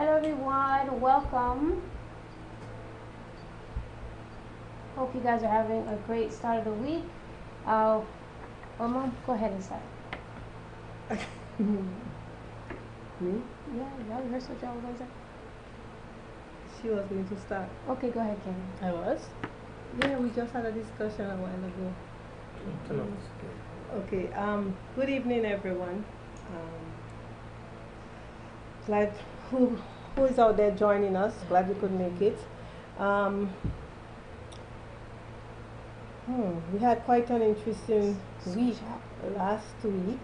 Hello everyone, welcome. Hope you guys are having a great start of the week. Well, Mom, go ahead and start. Me? Yeah, y'all rehearsed what y'all were going to say? She was going to start. Okay, go ahead, Kenny. I was? Yeah, we just had a discussion a while ago. Okay, good evening everyone. Glad who is out there joining us. Glad you could make it. We had quite an interesting week last week.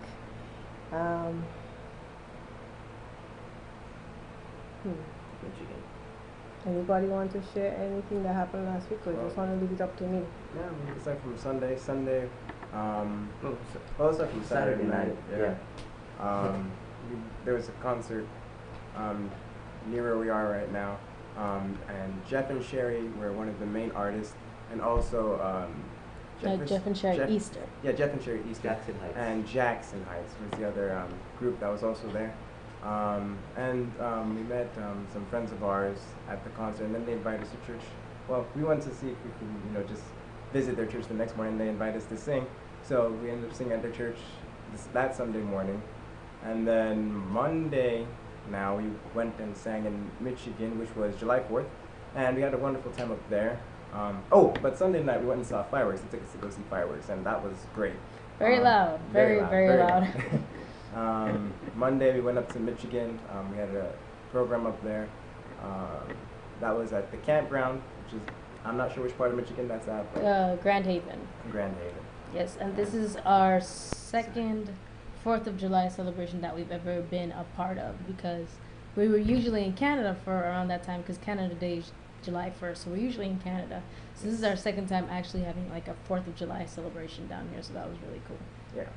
Anybody want to share anything that happened last week, or just want to leave it up to me? Yeah, I mean, aside from Sunday, aside from Saturday night, yeah. There was a concert near where we are right now, and Jeff and Sherry were one of the main artists, and also Jeff and Sherry Easter. Yeah, Jeff and Sherry Easter. Jackson Heights. And Jackson Heights was the other group that was also there. We met some friends of ours at the concert, and then they invited us to church. Well, we wanted to see if we could, just visit their church the next morning. They invited us to sing, so we ended up singing at their church that Sunday morning. And then Monday, now we went and sang in Michigan, which was July 4th, and we had a wonderful time up there. But Sunday night we went and saw fireworks. They took us to go see fireworks, and that was great. Very loud. Very loud. Monday we went up to Michigan. We had a program up there. That was at the campground, which is, I'm not sure which part of Michigan that's at. But Grand Haven. Grand Haven. Yes, and this is our second 4th of July celebration that we've ever been a part of, because we were usually in Canada for around that time, because Canada Day is July 1st, so we're usually in Canada. So this is our second time actually having like a 4th of July celebration down here, so that was really cool. Yeah.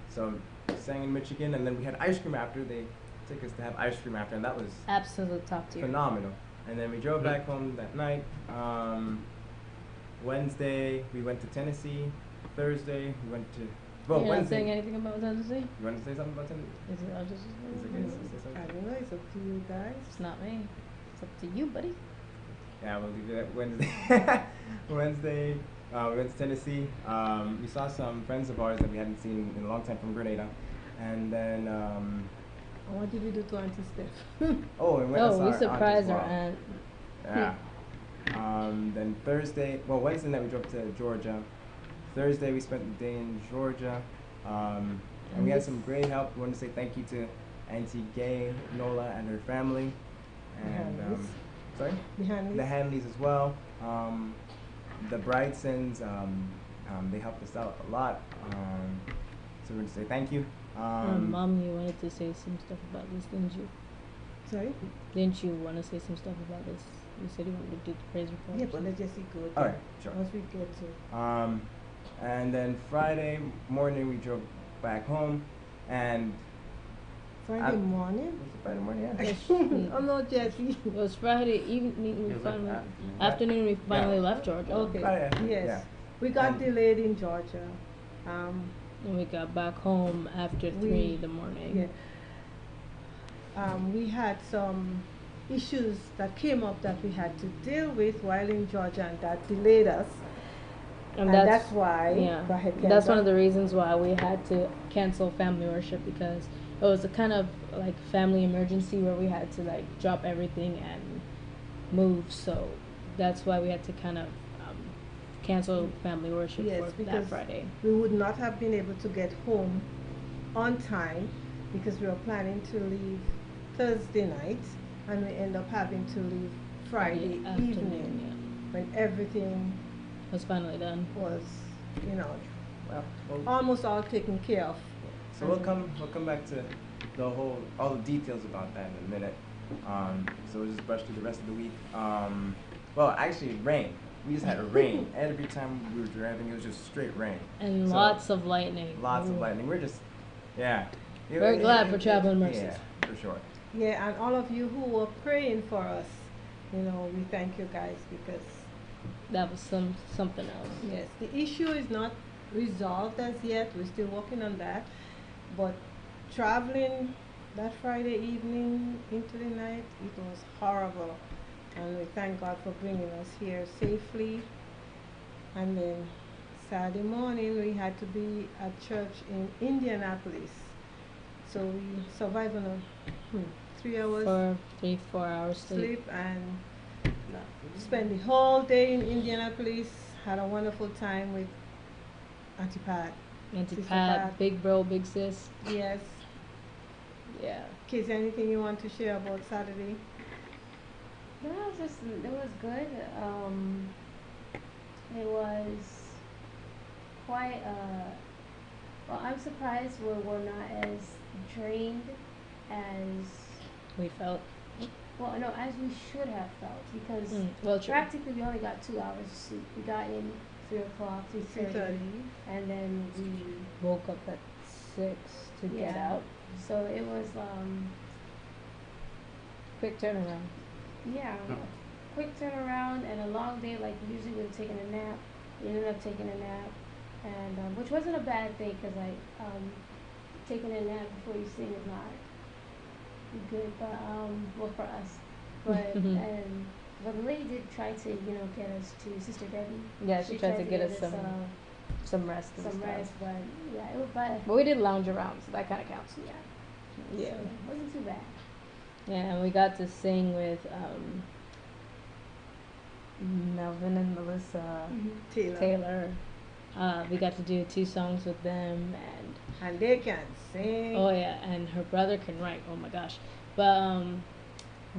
So sang in Michigan, and then we had ice cream after. They took us to have ice cream after, and that was absolute top tier. Phenomenal. And then we drove back home that night. Wednesday we went to Tennessee. Thursday we went to. Well, You're Wednesday. not saying anything about Tennessee? You want to say something about Tennessee? Is it, I'll just, Is it okay to say something? I don't know. It's up to you guys. It's not me. It's up to you, buddy. Yeah, we'll leave it at Wednesday. Wednesday, we went to Tennessee. We saw some friends of ours that we hadn't seen in a long time from Grenada. And then, What did we do to Auntie Steph? and we went and saw we our surprised aunt our as well. aunt. Yeah. Then Wednesday night we drove to Georgia. Thursday we spent the day in Georgia. And we had some great help. We want to say thank you to Auntie Gay, Nola, and her family. And, sorry? The Hanleys. The Hanleys as well. The Brightsons, they helped us out a lot. So we're going to say thank you. Mom, you wanted to say some stuff about this, didn't you? Sorry? Didn't you want to say some stuff about this? You said you wanted to do the praise report. Yeah, but let's just see good. All right, sure. Once we get to. And then Friday morning we drove back home, and Friday morning? was it Friday morning? Yeah. Yes. Oh no, Jesse. It was Friday evening. We finally afternoon. We finally left Georgia. Okay. Friday, Yes. yeah. We got And- delayed in Georgia. And we got back home after 3 in the morning. Yeah. We had some issues that came up that we had to deal with while in Georgia, and that delayed us. And that's why. Yeah. Go ahead, That's one Kendra. of the reasons why we had to cancel family worship, because it was a kind of like family emergency where we had to like drop everything and move. So that's why we had to kind of cancel family worship Yes, for that because Friday. we would not have been able to get home on time because we were planning to leave Thursday night, and we end up having to leave Friday evening when everything Was finally done. was, Well, almost all taken care of. so we'll come back to all the details about that in a minute. So we'll just brush through the rest of the week. Actually, rain. We just had rain. Every time we were driving, it was just straight rain. And So, lots of lightning. Lots of lightning. We're just, yeah. Very glad for traveling mercies. Yeah, for sure. Yeah, and all of you who were praying for us, we thank you guys, because That was something else. yes, the issue is not resolved as yet. We're still working on that. But traveling that Friday evening into the night, it was horrible. And we thank God for bringing us here safely. And then Saturday morning, we had to be at church in Indianapolis. So we survived on a 3 hours For 3-4 hours sleep. sleep and spent the whole day in Indianapolis. Had a wonderful time with Auntie Pat. Auntie Sister Pat, Pat. big bro, big sis. Yes. Yeah. Kids, anything you want to share about Saturday? No, it was good. It was quite, well, I'm surprised we're not as drained as, We felt. well, no, as we should have felt, because Well, true. practically we only got 2 hours of sleep. We got in 3 o'clock, 3:30, 3:30. and then we, Woke up at 6 to get Yeah. out. so it was, Quick turnaround. yeah, quick turnaround and a long day. Like usually we were taking a nap. We ended up taking a nap, and which wasn't a bad thing because taking a nap before you sing is not good, but well for us. But but the lady did try to get us to Sister Debbie. Yeah, she tried to get us some rest and some stuff. rest, but yeah, it was but But we did lounge around, so that kind of counts. yeah, Yeah. so it wasn't too bad. Yeah, and we got to sing with Melvin and Melissa Taylor. We got to do 2 songs with them, And they can sing. oh yeah, and her brother can write. Oh my gosh! But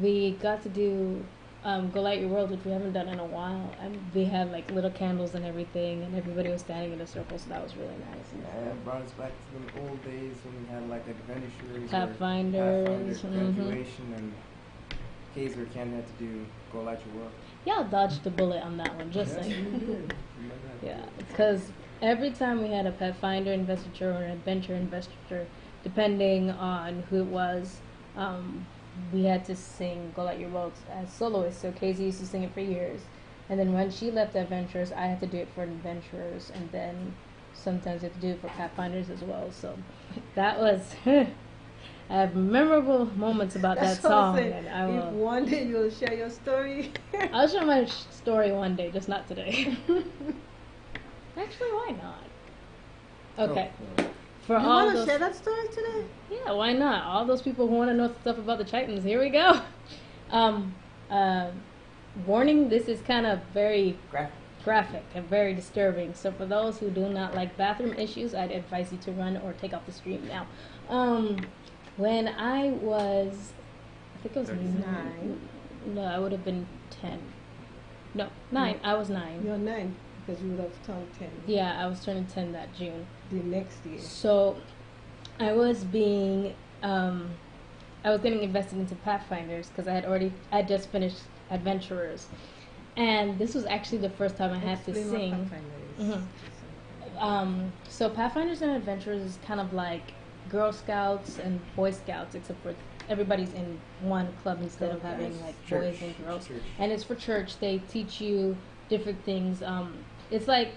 we got to do Go Light Your World, which we haven't done in a while, and we had like little candles and everything, and everybody was standing in a circle, so that was really nice. Yeah, it brought us back to the old days when we had like adventures, Pathfinders, graduation, and cases where Ken had to do Go Light Your World. Y'all dodged the bullet on that one, just Yes, saying. we did. Remember that? Yeah, because every time we had a Pathfinder investiture or an adventure investiture, depending on who it was, we had to sing Go Light Your World as soloists. So Casey used to sing it for years. And then when she left Adventurers, I had to do it for Adventurers. And then sometimes I had to do it for Pathfinders as well. So that was... I have memorable moments about That's that what I'm song. saying. And I If will... one day you'll share your story. I'll share my story one day, just not today. Actually, why not? Okay. Oh, For You all want to those, share that story today? yeah, why not? All those people who want to know stuff about the Chitans, here we go. Warning: this is kind of very graphic and very disturbing. So for those who do not like bathroom issues, I'd advise you to run or take off the stream now. When I was, I think it was 9. No, I would have been 10. No, 9. I was 9. You're 9 because you would have turned 10 Yeah, I was turning 10 that June. the next year. So, I was being, I was getting invested into Pathfinders because I just finished Adventurers, and this was actually the first time I had to Explain what sing. Pathfinder is. So Pathfinders and Adventurers is kind of like Girl Scouts and Boy Scouts, except for everybody's in one club instead of having like boys and girls. Church. And it's for church. They teach you different things. It's like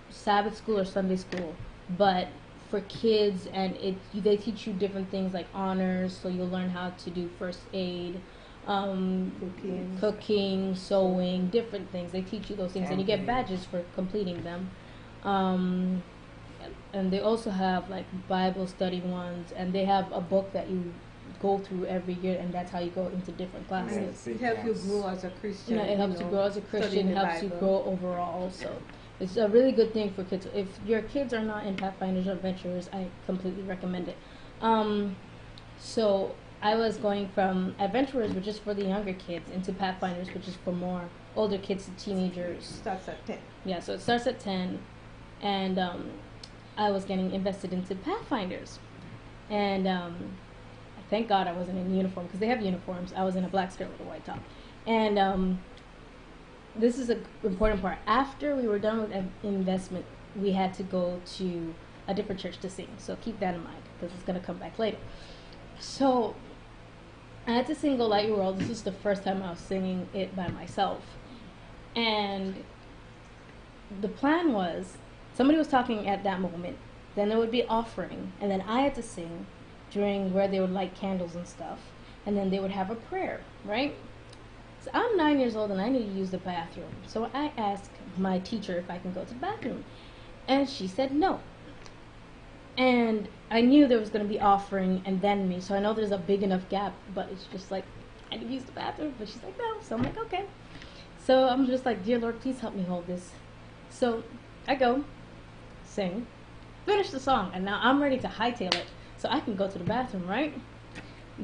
Sabbath school or Sunday school, but for kids, and they teach you different things like honors. So you'll learn how to do first aid, cooking, sewing, different things. They teach you those things, and you get badges for completing them. And they also have like Bible study ones, and they have a book that you go through every year, and that's how you go into different classes. It helps you grow as a Christian. Yeah, it helps you grow as a studying Christian, the helps you Bible. grow overall. So it's a really good thing for kids. If your kids are not in Pathfinders or Adventurers, I completely recommend it. So I was going from Adventurers, which is for the younger kids, into Pathfinders, which is for more older kids to teenagers. Starts at 10. Yeah, so it starts at 10, and I was getting invested into Pathfinders. And thank God I wasn't in uniform, because they have uniforms. I was in a black skirt with a white top. And this is an important part. After we were done with investment, we had to go to a different church to sing. So keep that in mind, because it's going to come back later. So I had to sing Go Light Your World. This is the first time I was singing it by myself. And the plan was, somebody was talking at that moment, then there would be offering, and then I had to sing, during where they would light candles and stuff, and then they would have a prayer, right? So I'm 9 years old and I need to use the bathroom. So I asked my teacher if I can go to the bathroom, and she said no. And I knew there was going to be offering and then me, so I know there's a big enough gap, but it's just like, I need to use the bathroom, but she's like, no. So I'm like, okay. So I'm just like, dear Lord, please help me hold this. So I go, sing, finish the song, and now I'm ready to hightail it so I can go to the bathroom, right?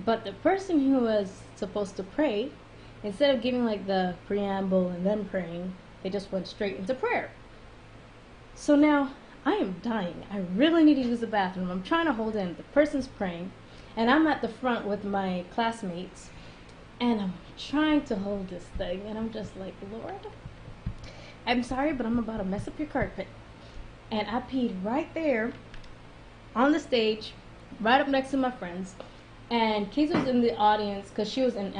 But the person who was supposed to pray, instead of giving like the preamble and then praying, they just went straight into prayer. So now I am dying. I really need to use the bathroom. I'm trying to hold in. The person's praying, and I'm at the front with my classmates, and I'm trying to hold this thing, and I'm just like, Lord, I'm sorry, but I'm about to mess up your carpet. And I peed right there on the stage, right up next to my friends. And Casey was in the audience because she was in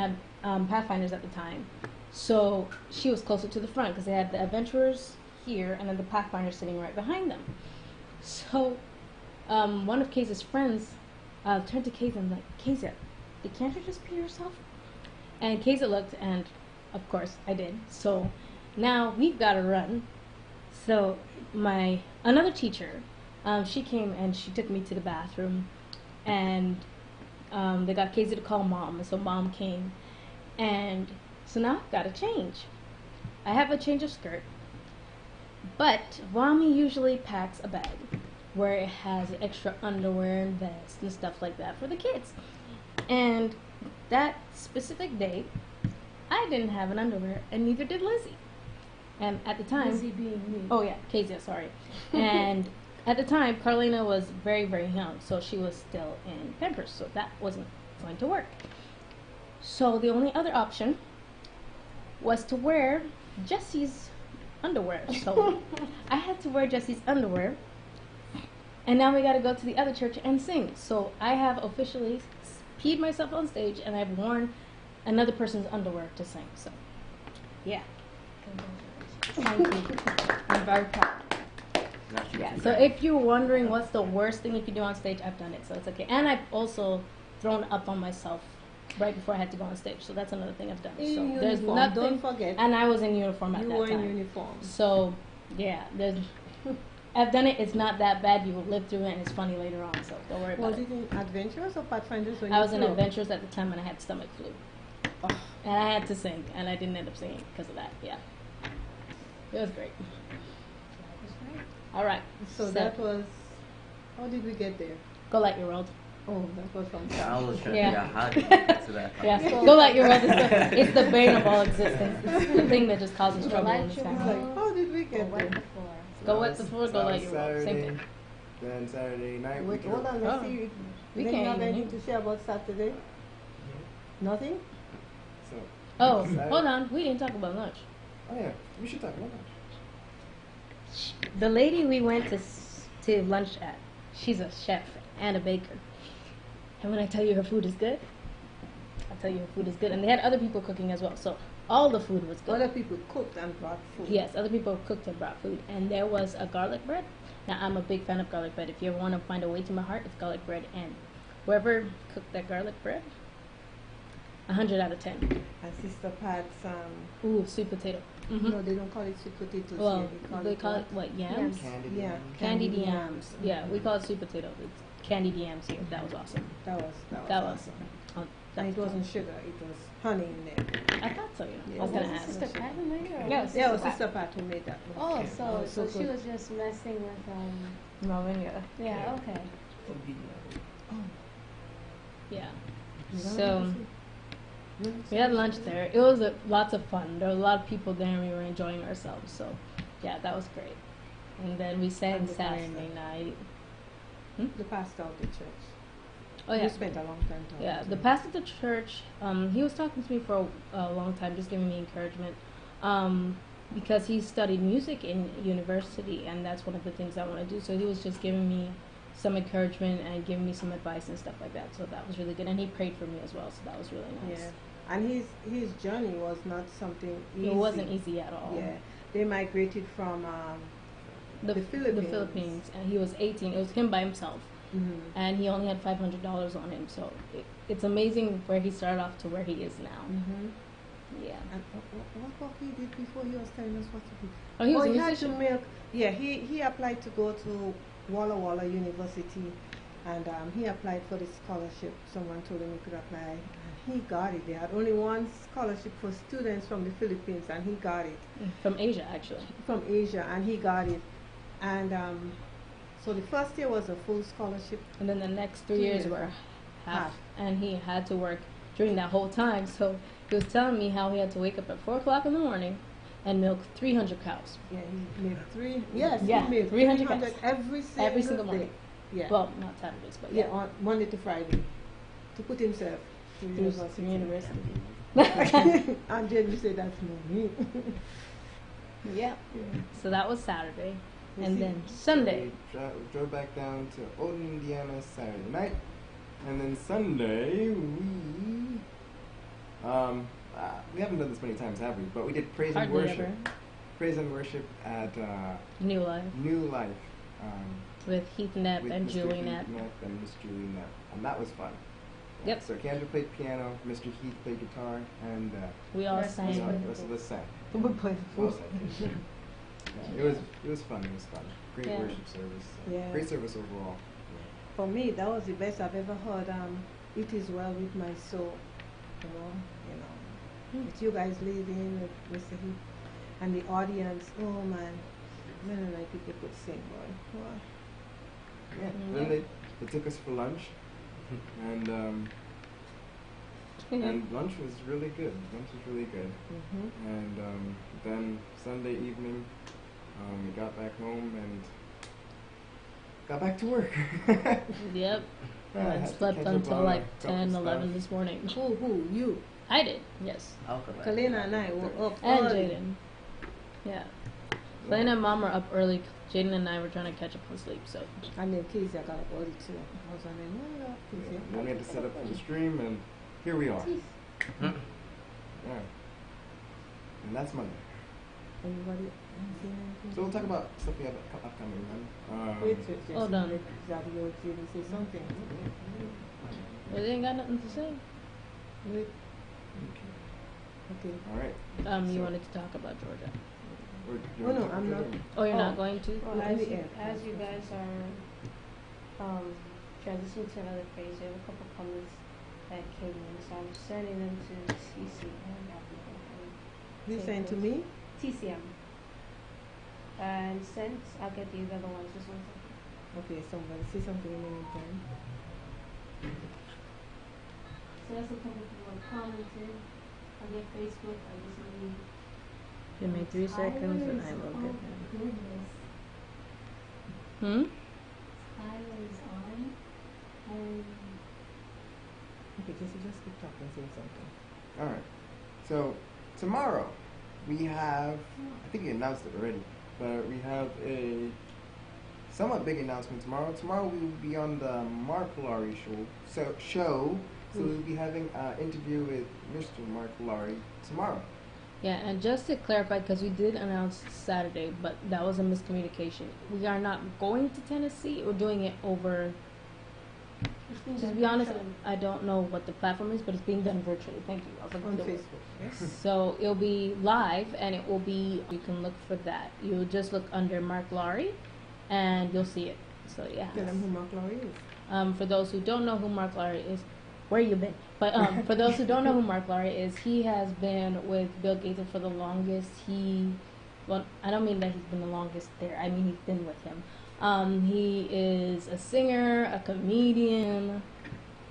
Pathfinders at the time. So she was closer to the front because they had the Adventurers here and then the Pathfinders sitting right behind them. So one of Casey's friends turned to Casey and was like, Casey, can't you just pee yourself? And Casey looked, and of course I did. So now we've got to run. So my another teacher, she came and she took me to the bathroom, and they got Casey to call mom, and so mom came, and so now I've got to change. I have a change of skirt, but mommy usually packs a bag where it has extra underwear and vests and stuff like that for the kids. And that specific day, I didn't have an underwear, and neither did Lizzie. And at the time, Lizzie being me. oh yeah, Casey, sorry. And at the time, Carlina was very, very young, so she was still in Pampers, so that wasn't going to work. So the only other option was to wear Jessie's underwear. So I had to wear Jessie's underwear, and now we got to go to the other church and sing. So I have officially peed myself on stage, and I've worn another person's underwear to sing. So, yeah. Thank you. I'm very proud. Yeah. So if you're wondering what's the worst thing you can do on stage, I've done it, so it's okay. And I've also thrown up on myself right before I had to go on stage. So that's another thing I've done. In so uniform, there's nothing. don't forget. And I was in uniform at You that were time. in uniform. So yeah, there's. I've done it. It's not that bad. You will live through it, and it's funny later on. So don't worry about Was it. it in Adventures or Pathfinders when I you was in flew? Adventures at the time, and I had stomach flu, and I had to sing, and I didn't end up singing because of that. Yeah, it was great. All right. So that was, how did we get there? Go Light Your World. Oh, that was from Yeah, I was trying Yeah. to figure out how to get to that. Yeah, So- Go Light Your World is it's the bane of all existence. It's the thing that just causes trouble Light in this your family. like, how did we get there? Go with the floor, go Light Your World. Same Saturday, thing. then Saturday night. Wait, we hold on, let's Oh. see. We Then you can't have even anything hear. to say about Saturday? Nothing? So, Oh, Saturday- hold on. We didn't talk about lunch. Oh yeah, we should talk about that. The lady we went to lunch at, she's a chef and a baker. And when I tell you her food is good, I'll tell you her food is good. And they had other people cooking as well, so all the food was good. Other people cooked and brought food. Yes, other people cooked and brought food. And there was a garlic bread. Now, I'm a big fan of garlic bread. If you ever want to find a way to my heart, it's garlic bread. And whoever cooked that garlic bread, 100 out of 10. And Sister Pat's, Ooh, sweet potato. Mm-hmm. no, they don't call it sweet potatoes Well, here. they call it, what, yams? Candy. Yeah. Candied Candied yams. Yeah, we call it sweet potato. It's candied yams here. That was awesome. That was That was awesome. Oh, And it wasn't sugar, it was honey in there. I thought so, yeah. Yeah. I was Was gonna it ask. Sister Pat who made it? or Yeah, was Yeah, it it was Pat? Sister Pat who made that one. Oh, Yeah. so So she good. was just messing with Marvin, yeah. yeah, okay. Yeah. You know So what we had lunch there. It was lots of fun. There were a lot of people there, and we were enjoying ourselves. So yeah, that was great. And then we sang And the Saturday pasta. night. The pastor of the church. Oh yeah. You spent a long time talking. Yeah, to the him. pastor of the church, he was talking to me for a long time, just giving me encouragement, because he studied music in university, and that's one of the things I want to do. So he was just giving me some encouragement and giving me some advice and stuff like that. So that was really good, and he prayed for me as well. So that was really nice. Yeah. And his journey was not something easy. It wasn't easy at all. Yeah. They migrated from the Philippines. and he was 18. It was him by himself. Mhm. and he only had $500 on him. So it's amazing where he started off to where he is now. Mhm. Yeah. And what he did before he was telling us what to do. Oh, he was a he had musician. to milk. Yeah, he applied to go to Walla Walla University, and he applied for the scholarship. Someone told him he could apply, and he got it. They had only one scholarship for students from the Philippines, and he got it. From Asia, actually. From Asia, and he got it. And so the first year was a full scholarship. And then the next 3 2 years years. were half, Half. and he had to work during that whole time. So he was telling me how he had to wake up at 4 o'clock in the morning and milk 300 cows. Yeah, he made three. Yes, Yeah, he made 300 every single morning. day. Yeah. Well, not Saturdays, but Yeah, on Monday to Friday, to put himself through through university. And then you say that's not me. Yeah. Yeah. So that was Saturday, You and see? then Sunday. We drove back down to Olden, Indiana Saturday night, and then Sunday we haven't done this many times, have we? But we did praise and Hardly worship. ever. Praise and worship at New Life New Life. with Heath Knapp With and Mr. Julie Heath Knapp. Knapp and Miss Julie Knapp, and that was fun. Yep. So Kendra played piano, Mr. Heath played guitar, and We all Yes, sang. that's the wonderful. rest of us sang. We'll play the Well fool. said. Yeah, it was fun. It was fun. Great Yeah. worship service. Yeah. Great service overall. For me, that was the best I've ever heard. It is well with my soul. With you guys leading, with Mr. Heath, and the audience. Oh man, and I people could sing, boy. Wow. Yeah. Mm, Then yeah. they took us for lunch, and lunch was really good. Lunch was really good. Mm-hmm. And then Sunday evening, we got back home and got back to work. Yep. I And had to slept catch up until on a like couple 10, stuff. 11 this morning. Who? You? I did, yes. Kalina and I were up And early. Jaden. Yeah. Lena and Mom are up early. Jaden and I were trying to catch up on sleep, so. And then Casey, I got up early too. I was on there, "Where you at, Casey?" Yeah, then we had to set up for the stream, and here we are. Yeah. And that's Monday. Anybody? Anything? So we'll talk about stuff we have upcoming then. Wait, Hold on. Zaddy or Jaden say something. They ain't got nothing to say. Wait. Okay. All right. You So- wanted to talk about Georgia. Oh, no, I'm not. Oh, you're Oh. not going to? Well, In as the you, end. as you guys are transitioning to another phase, we have a couple comments that came in, so I'm sending them to TCM. You saying to me? TCM. And sent, I'll get these other ones, just one second. Okay, somebody say something in the meantime. So that's a couple people have commented on their Facebook. I just need. Give me 3 seconds and I will get them. Goodness. Hmm? Tyler is on. Okay, just keep talking, say something. All right. So tomorrow we have, I think we announced it already, but we have a somewhat big announcement tomorrow. Tomorrow we will be on the Mark Laurie show. So we'll be having an interview with Mr. Mark Laurie tomorrow. Yeah, and just to clarify, because we did announce Saturday, but that was a miscommunication. We are not going to Tennessee. We're doing it over. To be honest, I don't know what the platform is, but it's being done virtually. Thank you. I was like, On "No." Facebook, yes? So it'll be live, and it will be. You can look for that. You'll just look under Mark Laurie, and you'll see it. So yeah. Tell them who Mark Laurie is. For those who don't know who Mark Laurie is, where you been? But for those who don't know who Mark Laurie is, he has been with Bill Gaither for the longest. Well, I don't mean that he's been the longest there. I mean he's been with him. He is a singer, a comedian,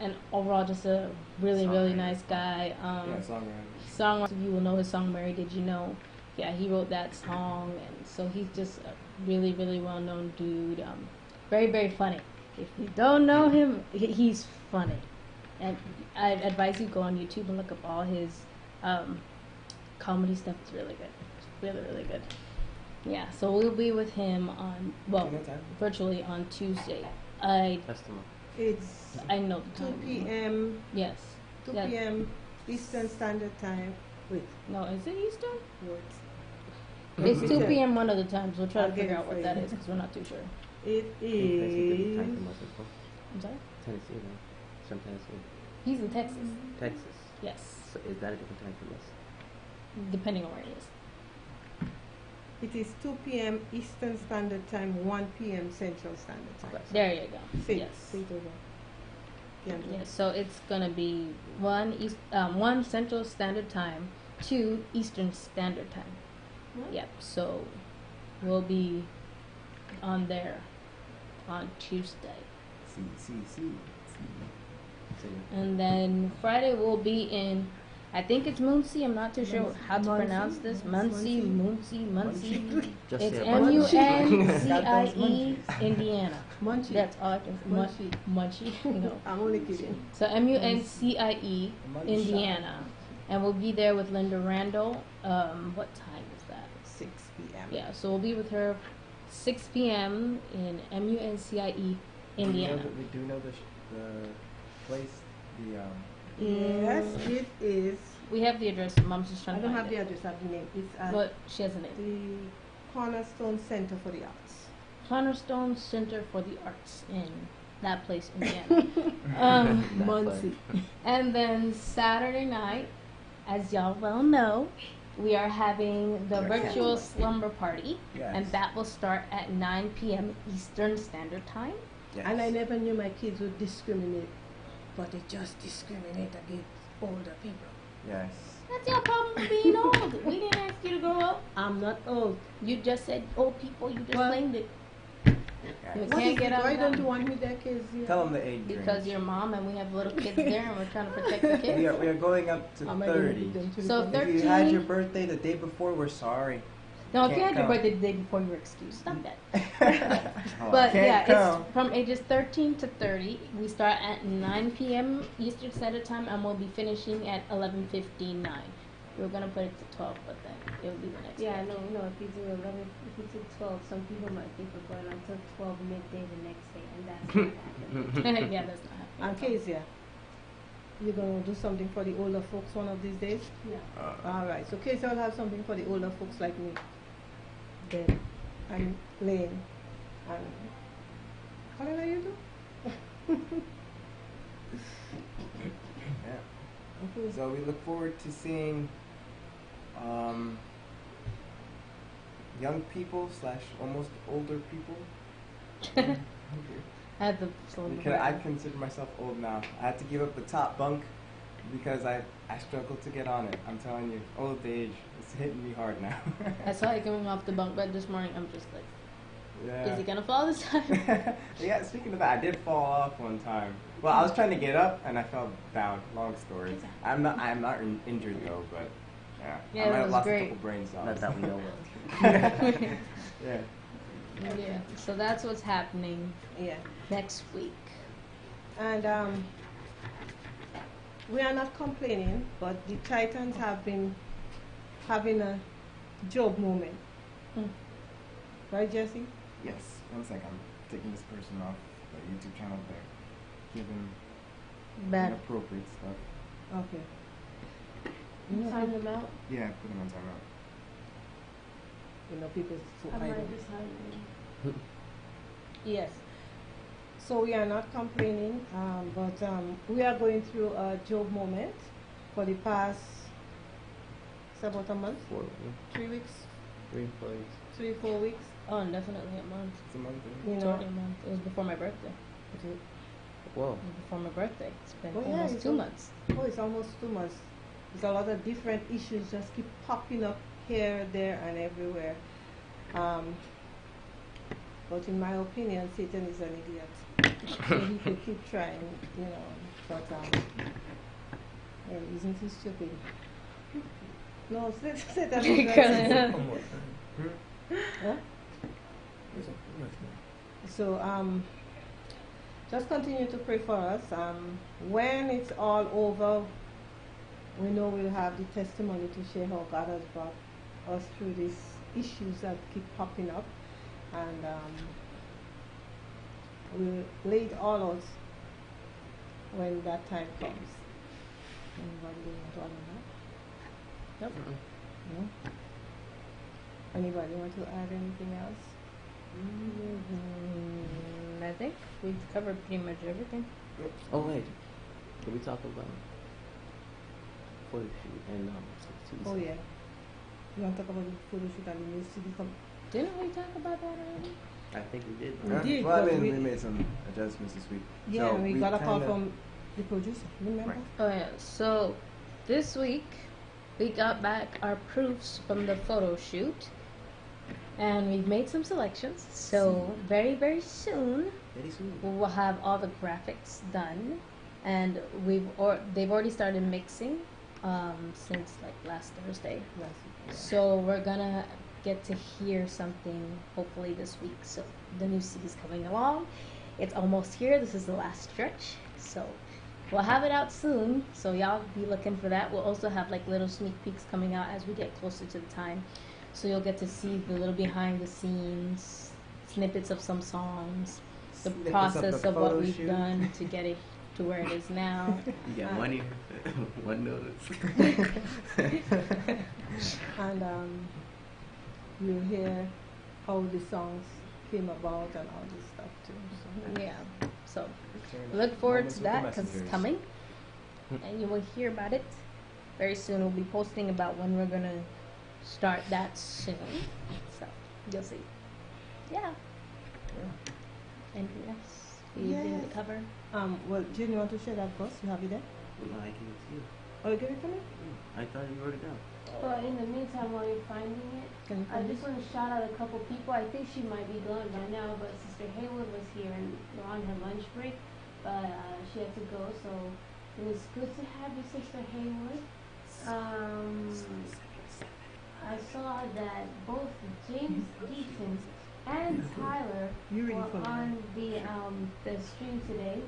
and overall just a really nice guy. Yeah, songwriter. Songwriter, you will know his song "Mary Did You Know." Yeah, he wrote that song, and so he's just a really well-known dude. Very funny. If you don't know him, he's funny. And I advise you go on YouTube and look up all his comedy stuff. It's really good. It's really good. Yeah, so we'll be with him on, well, Do you know time? virtually on Tuesday. It's I know the 2 time. p.m. Yes. 2 Yeah. p.m. Eastern Standard Time. Wait, No, is it Eastern? what? It's 2 p.m. one of the times. We'll try I'll to get figure it out for what that you. is because we're not too sure. It is I'm sorry? Tennessee, right? From Tennessee. He's in Texas. Texas. Yes. So is that a different time from us? Depending on where it is. It is 2 p.m. Eastern Standard Time, 1 p.m. Central Standard Time. Okay. There you go. See, Yes. see it over. Yeah, so it's gonna be 1 Central Standard Time, 2 Eastern Standard Time. Yep. So we'll be on there on Tuesday, See. and then Friday we'll be in. I think it's Muncie. I'm not too sure Muncie. how to Muncie? pronounce this. Muncie? Muncie. Just It's say a bunch of MUNCIE, Indiana. Munchie. That's all I can. Munchie. Munchie. No. I'm only kidding. So MUNCIE, Munchie. Indiana, and we'll be there with Linda Randall. What time is that? 6 p.m. Yeah, so we'll be with her 6 p.m. in MUNCIE, Indiana. We do know the place, the Yes, it is. We have the address. Mom's just I trying to don't find have the it. address, I have the name. It's at But she has a name. the Cornerstone Center for the Arts. Cornerstone Center for the Arts in that place, Indiana. Muncie. And then Saturday night, as y'all well know, we are having the virtual slumber party, yes. and that will start at 9 p.m. Eastern Standard Time. Yes. And I never knew my kids would discriminate, but they just discriminate against older people. Yes. That's your problem for being old. We didn't ask you to grow up. I'm not old. You just said old people. You just Well, claimed it. You What can't is get it? out Why of don't that. you want me their kids here? Tell them the age Because range. your mom and we have little kids there, and we're trying to protect the kids. we are going up to Am I gonna 30. give them to So the If you had 13. your birthday the day before, we're sorry. No, if you Can't had your come. birthday the day before, you were excused. Stop that. Oh, But can't yeah, come. it's from ages 13 to 30. We start at 9 p.m. Eastern Standard Time, and we'll be finishing at 11:59. We were gonna put it to 12, but then it'll be the next Yeah, day. no, if you do 11, if you do 12, some people might think we're going until 12 midday the next day, and that's not happening. Yeah, that's not happening. And Kezia, you're going to do something for the older folks one of these days? No. All right. So Kezia will have something for the older folks like me. Then, and Lane. And how old are you do? Yeah. Okay. So we look forward to seeing young people / almost older people. I had the slow Because I consider myself old now. I had to give up the top bunk because I struggled to get on it. I'm telling you, old age, it's hitting me hard now. I saw you coming off the bunk bed this morning. I'm just like, Yeah. is he gonna fall this time? Yeah, speaking of that, I did fall off one time. Well, I was trying to get up and I fell down. Long story. I'm not injured though, but yeah. Yeah, I might that have was lost great. a couple brain cells. Not that we know of. Yeah. Yeah. So that's what's happening Yeah. next week. And we are not complaining, but the Chitans have been having a Job moment. Mm. Right, Jesse? Yes. One sec. I'm taking this person off the YouTube channel there. Giving Bad. inappropriate stuff. Okay. Time them out. Yeah, put him on timeout. You know, people so I idle. might just hide them. Yes. So we are not complaining, but we are going through a Job moment for the past, it's about a month, 3 weeks, 3, 4 weeks. 3, 4 weeks. Oh, definitely a month. It's a month. You It's know. already a month. It was before my birthday. Okay. Whoa. It was before my birthday. It's been Oh, yeah, almost it's 2 al- months. Oh, it's almost 2 months. There's a lot of different issues just keep popping up here, there, and everywhere. But in my opinion, Satan is an idiot. So he could keep trying, you know. But yeah, isn't he stupid? No, Satan is not stupid. Huh? So just continue to pray for us. When it's all over, we know we'll have the testimony to share how God has brought us through these issues that keep popping up, and we'll lay it all out when that time comes. Anybody want to add on that? Nope. No? Anybody want to add anything else? I think we've covered pretty much everything. Oh wait, can we talk about photo shoot and TV Oh stuff? yeah. You want to talk about the photo shoot and the new CD come? Didn't we talk about that already? I think we did. We did, Well, I but mean, we- we made some adjustments this week. Yeah, So we got a call kinda- from the producer. Remember? Right. Oh yeah. So this week we got back our proofs from the photo shoot, and we've made some selections. So very very soon Very soon. we'll have all the graphics done, and they've already started mixing since like last Thursday. Last week, yeah. So we're gonna get to hear something hopefully this week. So the new CD's coming along. It's almost here. This is the last stretch. So we'll have it out soon. So y'all be looking for that. We'll also have like little sneak peeks coming out as we get closer to the time. So you'll get to see the little behind the scenes, snippets of some songs, the Snippets process the of what photo we've shoot. done to get it to where it is now. You got one ear, one nose. And you'll hear how the songs came about and all this stuff too. So. Yeah. So Return look forward moments to with the that because it's messengers. coming, and you will hear about it very soon. We'll be posting about when we're gonna start that soon, so you'll see. Yeah. Anything else you didn't Yes. cover? Well, Jane, you want to share that bus? You have it there? No, I give it to you. Oh, you give it to me? I thought you wrote it down. But in the meantime, while you're finding it, Can you I find just want to shout out a couple people. I think she might be gone by now, but Sister Haywood was here and we're on her lunch break, but she had to go. So it was good to have you, Sister Haywood. I saw that both James Deaton and Tyler You ready were for me? on the stream today.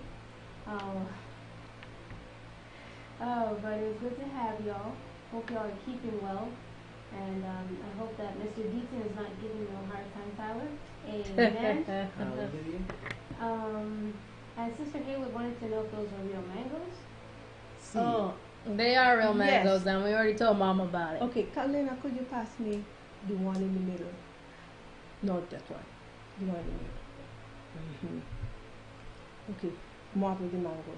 But it was good to have y'all. Hope y'all are keeping well. And I hope that Mr. Deaton is not giving you a hard time, Tyler. Amen. And Sister Haywood wanted to know if those are real mangoes. Oh, They are real Yes. mangoes, and we already told Mom about it. okay. Kalina, could you pass me the one in the middle? Not that one. The one in the middle. Okay. Mark with the mango.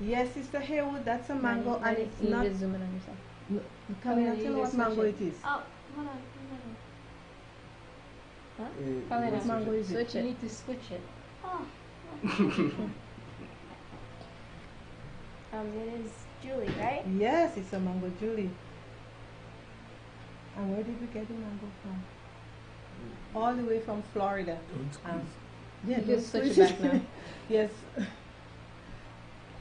Yes, Sister Haywood, that's a mango, and it's you not. just zoom in on yourself. Kalina, you tell me just what switch mango it. it is. Oh, hold on. Probably What not. mango is it? Switch You it. need to switch it. Oh. It is Julie, right? Yes, it's a mango, Julie. And where did we get the mango from? All the way from Florida. Yeah, You don't can switch it squeeze back now. Yes.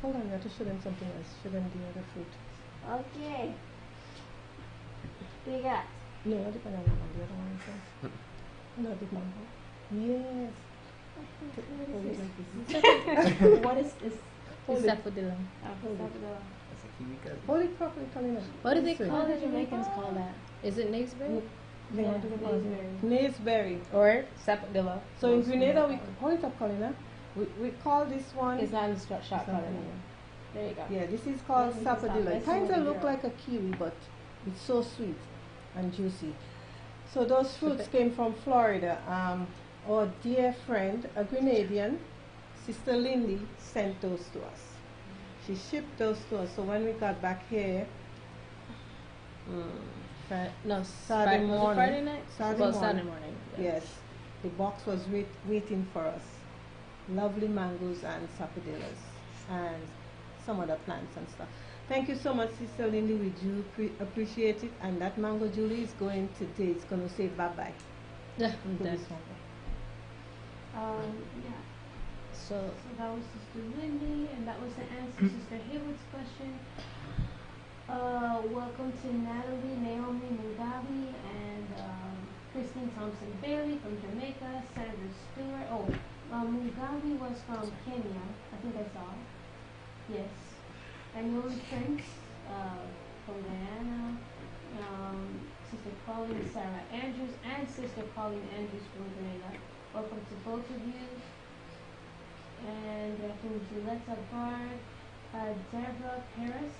Hold on, we have to show them something else. Show them the other fruit. Okay. What you got? No, not the banana one, the other one. First. No, the mango. Yes. Hold it like this. What is this? Hold it. Sapodilla. Hold it. That's a kiwi cousin. Hold it properly, Kalina. What do they This way. call What the do Jamaicans call that? Is it naseberry? They want to Yeah, call it naseberry. naseberry. Or sapodilla? So in Grenada, we hold it up, Kalina. We call this one. It's not in the shot It's color not anymore. anymore. There you go. Yeah, this is called This is not- sapodilla. It that's kind the of one look zero. like a kiwi, but it's so sweet and juicy. So those fruits came from Florida. Our dear friend, a Grenadian, Sister Lindy, sent those to us. She shipped those to us. So when we got back here, No, Saturday was it morning. Friday night? Saturday Well, morning. Saturday morning. yes, the box was waiting for us. Lovely mangoes and sapodillas and some other plants and stuff. Thank you so much, Sister Lindy. We do appreciate it. And that mango Julie is going today. It's going to say bye-bye Yeah, to I'm done. this mango. Yeah. So, So that was Sister Lindy, and that was the answer to Sister Haywood's question. Welcome to Natalie, Naomi Mugabe, and Christine Thompson Bailey from Jamaica, Sandra Stewart. Oh, Mugabe was from Kenya. I think I saw. Yes. And Naomi Prince from Guyana. Sister Pauline Sarah Andrews, and Sister Pauline Andrews from Grenada. Welcome to both of you. And from Gilletta Bard, Deborah Paris.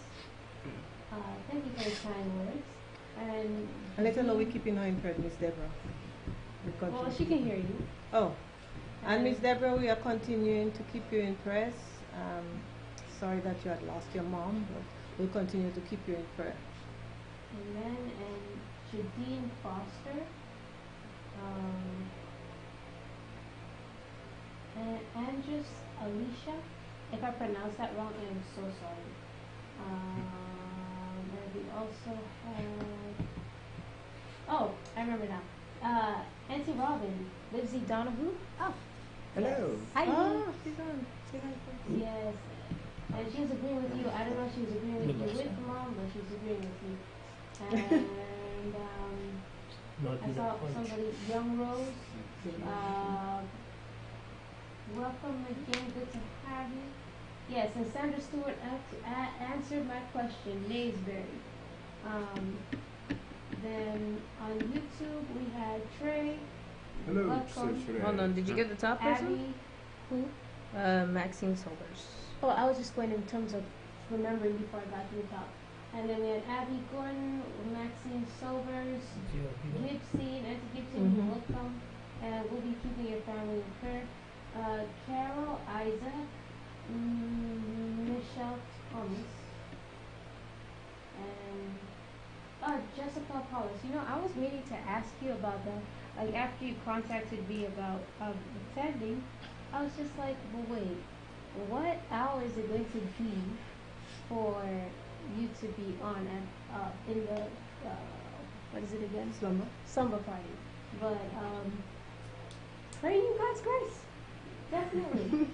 Thank you for the kind words. And And let her know we're keeping her in prayer, Miss Deborah. We well, continue she to can keep- hear you. Oh, and Miss Deborah, we are continuing to keep you in prayers. Sorry that you had lost your mom, but we'll continue to keep you in prayer. Amen. And Jadine Foster. And Andres Alicia. If I pronounced that wrong, I am so sorry. And we also have. Oh, I remember now. Auntie Robin, Livesey Donahue. Oh, Hello. hi. Ah, she's on. Say hi first. Yes. And she was agreeing with you. I don't know if she was agreeing with you with mom, but she was agreeing with you. And I saw somebody, Young Rose. Welcome again. Good to have you. Yes, and Sandra Stewart answered my question. Naysbury. Then on YouTube we had Trey. Hello, Welcome. Hold on, did you get the top person? Abby. Who? Maxine Solers. Oh, I was just going in terms of remembering before I got to the top. And then we had Abby Gordon, Maxine Sobers, Gibson, Auntie Gibson, Mhm. welcome. And we'll be keeping your family in prayer. Carol, Isaac, Michelle Thomas, and Jessica Paulus. You know, I was meaning to ask you about that. Like after you contacted me about attending, I was just like, well, wait, what hour is it going to be for you to be on at in the what is it again? Slumber party. But praying in God's grace, definitely.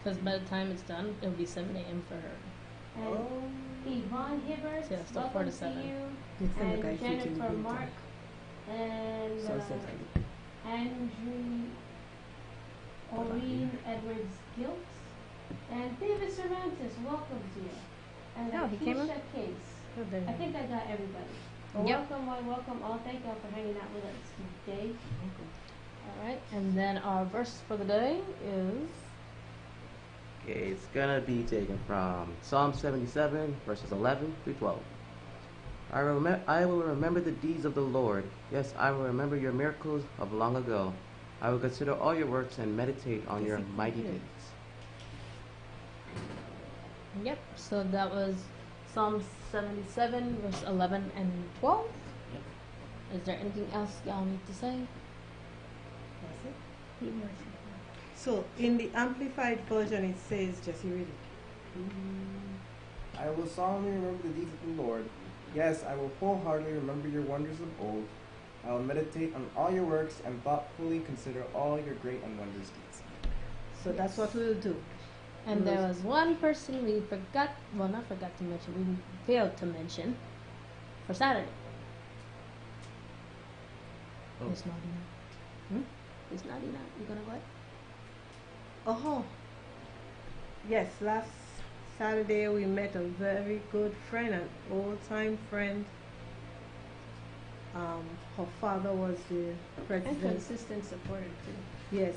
Because by the time it's done, it'll be 7 a.m. for her. And Yvonne Hibbert, Yeah, still 4 to welcome to 7. you. Next time the guy And featuring Jennifer the green Mark, and So second. Andrew Oreen Edwards Gilks, and David Cervantes, welcome to you. And Oh, he came in? Keisha Case. Oh, there I you think go. I got everybody. Well, Yep. welcome all. Thank y'all for hanging out with us today. All right, and then our verse for the day is Okay, it's gonna be taken from Psalm 77, verses 11 through 12. I will remember the deeds of the Lord. Yes, I will remember your miracles of long ago. I will consider all your works and meditate on your mighty deeds. Yep. So that was Psalm 77, verse 11 and 12. Yep. Is there anything else y'all need to say? That's it. So in the amplified version it says, Jesse, read it. I will solemnly remember the deeds of the Lord. Yes, I will wholeheartedly remember your wonders of old. I will meditate on all your works and thoughtfully consider all your great and wondrous deeds. So that's what we'll do. And there was one person we forgot, well, not forgot to mention, we failed to mention for Saturday. Oh. Miss Nadina. Hmm? Miss Nadina, you gonna go ahead? Oh, yes, last Saturday we met a very good friend, an old-time friend. Her father was the And president. consistent supporter too. Yes,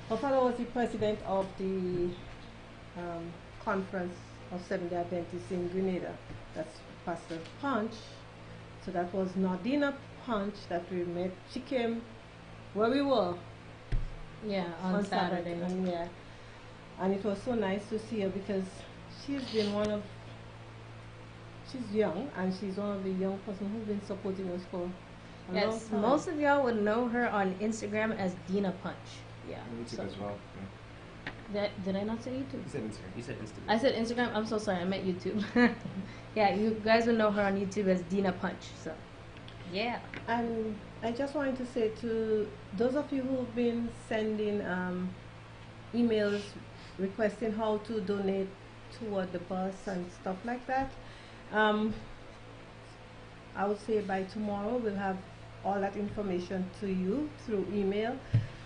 her father was the president of the conference of Seventh-day Adventists in Grenada. That's Pastor Punch. So that was Nadina Punch that we met. She came where we were Yeah, on Saturday. and yeah, and it was so nice to see her because she's been she's young and she's one of the young person who's been supporting us for a long Yes, time. most of y'all would know her on Instagram as Dina Punch. Yeah. And YouTube so- as well. Did I not say YouTube? You said Instagram. You said Instagram. I said Instagram. I'm so sorry. I meant YouTube. Yeah, you guys would know her on YouTube as Dina Punch. So, yeah. And I just wanted to say to those of you who've been sending emails requesting how to donate toward the bus and stuff like that, I would say by tomorrow we'll have all that information to you through email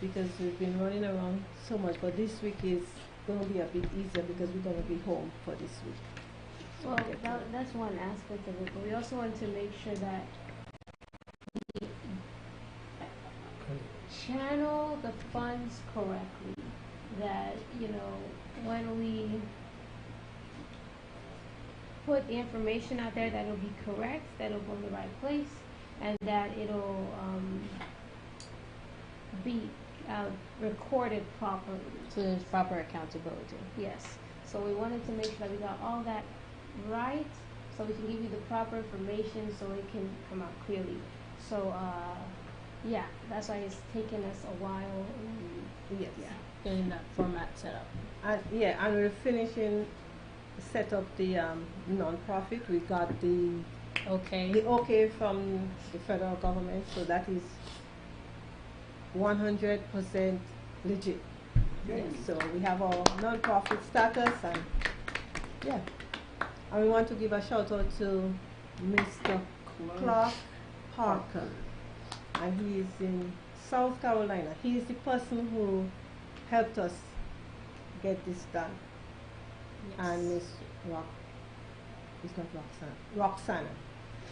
because we've been running around so much. But this week is going to be a bit easier because we're going to be home for this week. So Well, get to- that's one aspect of it, but we also want to make sure that we channel the funds correctly. That, you know, when we put the information out there that it'll be correct, that it'll go in the right place, and that it'll be recorded properly. So there's proper accountability. Yes. So we wanted to make sure that we got all that right, so we can give you the proper information, so it can come out clearly. So yeah, that's why it's taken us a while. Yes. Yeah. Getting that format set up. And yeah, and we're finishing set up the non-profit. We got the Okay. okay from the federal government, so that is 100% legit. Yes. So we have our non-profit status, and yeah, and we want to give a shout out to Mr. Clark Parker, and he is in South Carolina. He is the person who helped us get this done. And Miss it's not Roxana,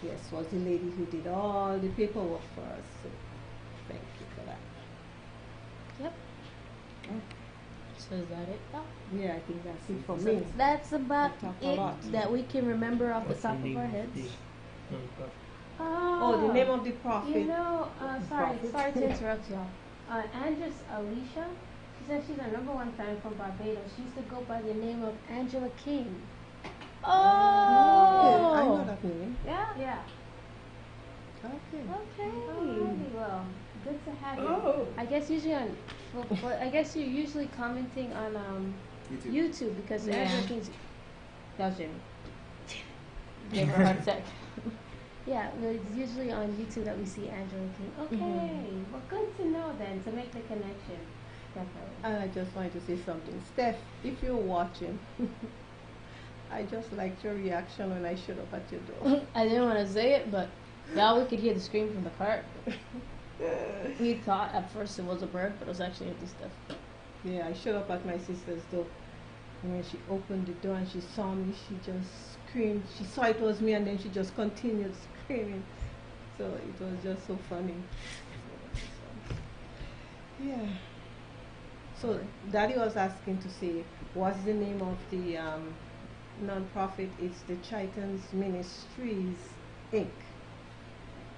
yes, was the lady who did all the paperwork for us. So thank you for that. Yep. So is that it? Oh. Yeah, I think that's it for So me. that's about I talk a it lot. that we can remember off the What's the top of name our of heads. the non-profit? Oh, the name of the prophet. You know, sorry Prophet. to interrupt y'all. Andress Alicia, she said she's our #1 fan from Barbados. She used to go by the name of Angela King. Yeah, I know Oh. that name. Yeah. Yeah. Okay. Okay. Alrighty, well, good to have you. Oh. I guess usually on, well, I guess you're usually commenting on YouTube because Yeah. Angela King's. That was Jimmy. Gave her a heart attack. Yeah, well, it's usually on YouTube that we see Angela King. Okay, well, good to know then, to make the connection. Definitely. And I just wanted to say something. Steph, if you're watching, I just liked your reaction when I showed up at your door. I didn't want to say it, but y'all, we could hear the scream from the cart. We thought at first it was a bird, but it was actually empty stuff. Yeah, I showed up at my sister's door. And when she opened the door and she saw me, she just screamed. She saw it was me, and then she just continued screaming. So it was just so funny. Yeah. So Daddy was asking to say, what's the name of the non-profit? It's the Chitans Ministries, Inc.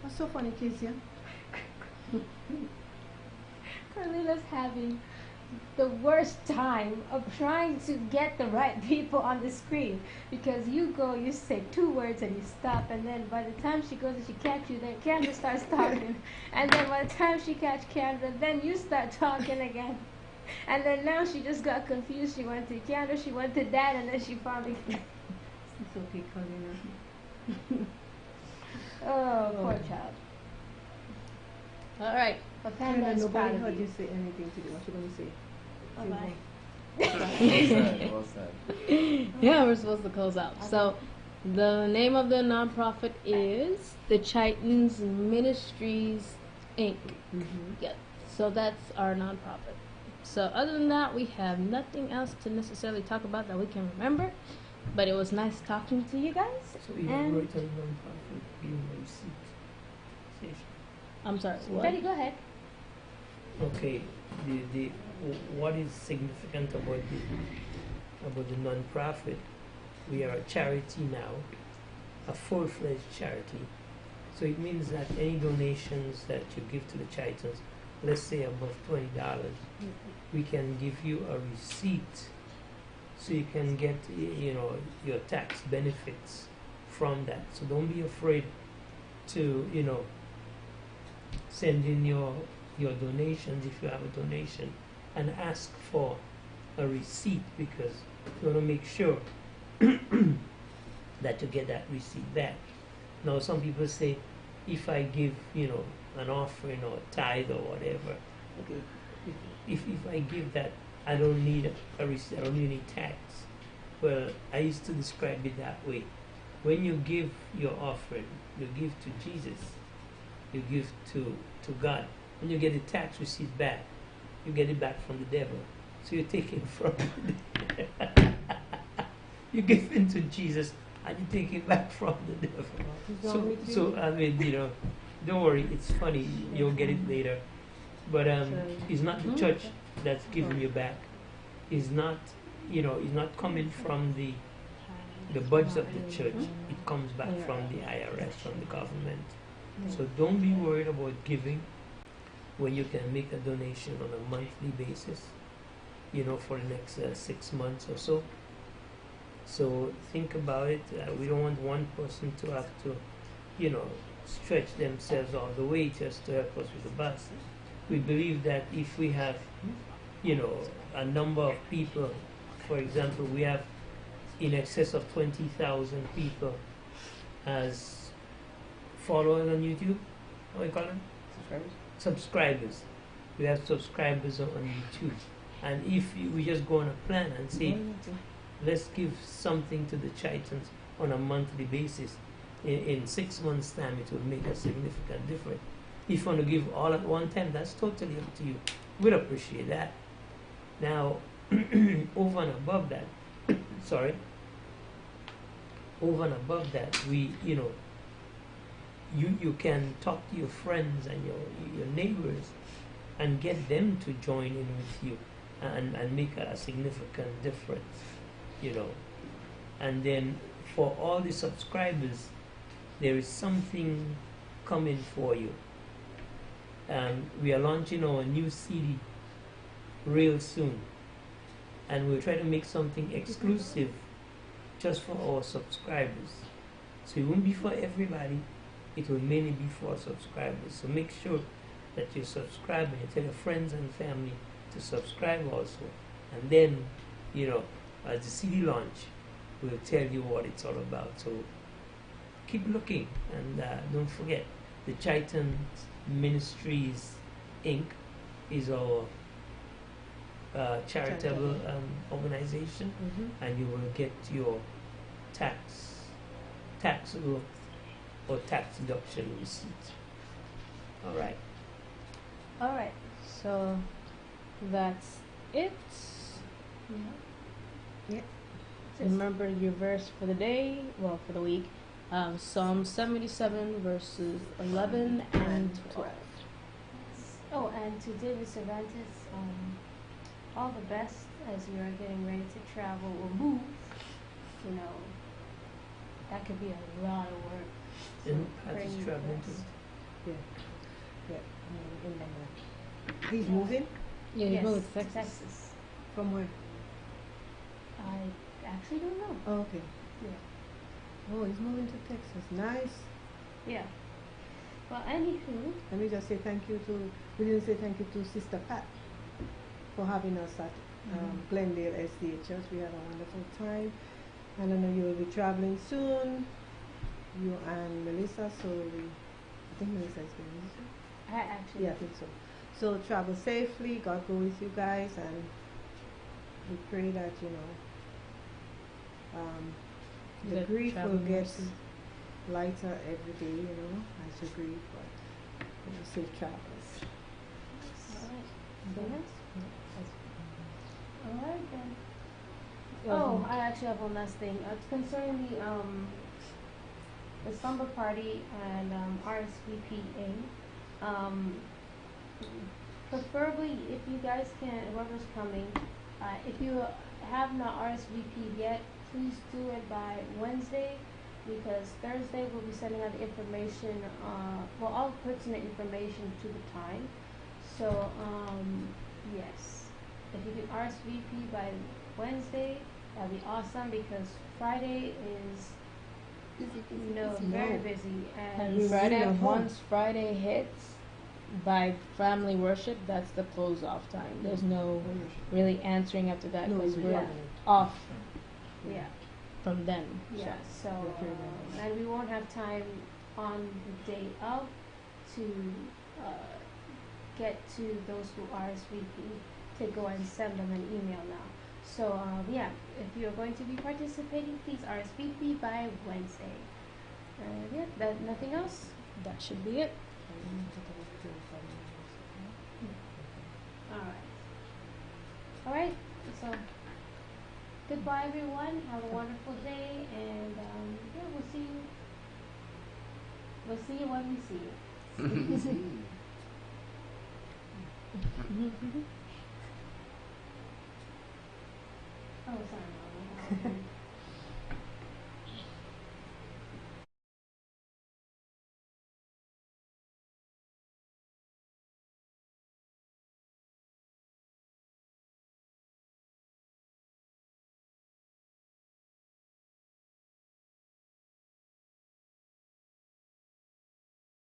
What's so funny, Kezia? Carlina's having the worst time of trying to get the right people on the screen because you say 2 words and you stop, and then by the time she goes and she catch you, then Kendra starts talking, and then by the time she catch Kendra, then you start talking again, and then now she just got confused. She went to Kendra, she went to Dad, and then she finally. It's okay, Carlina. Oh, poor child. All right. But Carlina, Panda is proud nobody of heard you. you say anything today. What you gonna say? Bye-bye. Well said. Yeah, we're supposed to close out. So, the name of the nonprofit is the Chitans Ministries, Inc. Yeah. So that's our nonprofit. So other than that, we have nothing else to necessarily talk about that we can remember. But it was nice talking to you guys. So you And- wrote a non-profit giving a receipt. Station. I'm sorry. What? Betty, go ahead. Okay, the what is significant about the non-profit? We are a charity now, a full-fledged charity. So it means that any donations that you give to the Chitans, let's say above $20, we can give you a receipt, so you can get your tax benefits from that. So don't be afraid to send in your donations if you have a donation, and ask for a receipt, because you want to make sure that you get that receipt back. Now some people say, if I give an offering or a tithe or whatever, okay, if I give that, I don't need a receipt, I don't need any tax. Well, I used to describe it that way. When you give your offering, you give to Jesus, you give to God. When you get the tax receipt back, you get it back from the devil. So you're taking from you give it to Jesus and you take it back from the devil. So I mean, don't worry, it's funny, you'll get it later. But it's not the church that's giving you back. It's not it's not coming from the the budget of the church, it comes back from the IRS, from the government. So don't be worried about giving when you can make a donation on a monthly basis, for the next 6 months or so. So think about it. We don't want one person to have to, stretch themselves all the way just to help us with the bus. We believe that if we have, a number of people, for example, we have in excess of 20,000 people as followers on YouTube. What do you call them? Subscribers. We have subscribers on YouTube. And if we just go on a plan and say, let's give something to the Chitans on a monthly basis, in 6 months' time it will make a significant difference. If you want to give all at one time, that's totally up to you. We'd appreciate that. Now, over and above that, over and above that, you can talk to your friends and your neighbors and get them to join in with you and make a significant difference, And then for all the subscribers, there is something coming for you. We are launching our new CD real soon, and we'll try to make something exclusive just for our subscribers. So it won't be for everybody, it will mainly be for our subscribers. So make sure that you subscribe and you tell your friends and family to subscribe also. And then, as the CD launch, we'll tell you what it's all about. So keep looking, and don't forget, the Chitans Ministries Inc. is our charitable organization, and you will get your taxable or tax deduction receipt. All right. All right. So that's it. Yeah. Remember your verse for the day, for the week. Psalm 77 verses 11 and 12. Oh, and to David Cervantes, all the best as you are getting ready to travel or move. That could be a lot of work. And Pat is praying traveling for us. too. He's moving? Yeah, you Yes, go with to Texas. Texas. From where? I actually don't know. Oh, okay. Yeah. Oh, he's moving to Texas. Nice. Yeah. Well, anywho, Let me just say thank you to, we didn't say thank you to Sister Pat for having us at Glendale SDA Church. We had a wonderful time. And I know you will be traveling soon, you and Melissa, so I think Melissa is going with you. I actually. Yeah, I think so. So travel safely, God go with you guys, and we pray that, the Good grief will travel get mercy. lighter every day, as you grieve, but safe travels. Alright. Alright then. Oh, I actually have one last thing. It's concerning the slumber party and RSVPing. Preferably, if you guys can, whoever's coming, if you have not RSVP'd yet, please do it by Wednesday, because Thursday we'll be sending out the information, all pertinent information to the time. So, yes, if you can RSVP by Wednesday, that'd be awesome, because Friday is very busy, And we Friday, really are home. once Friday hits, by family worship, that's the close off time. There's no really answering after that, No, because it's we're yeah. off yeah. from then. Yeah, so, and we won't have time on the day of to get to those who RSVP to go and send them an email now. So, if you're going to be participating, please RSVP by Wednesday. Nothing else? That should be it. Alright, so goodbye everyone, have a wonderful day, and we'll see you. We'll see you when we see you. Oh, sorry, Mom.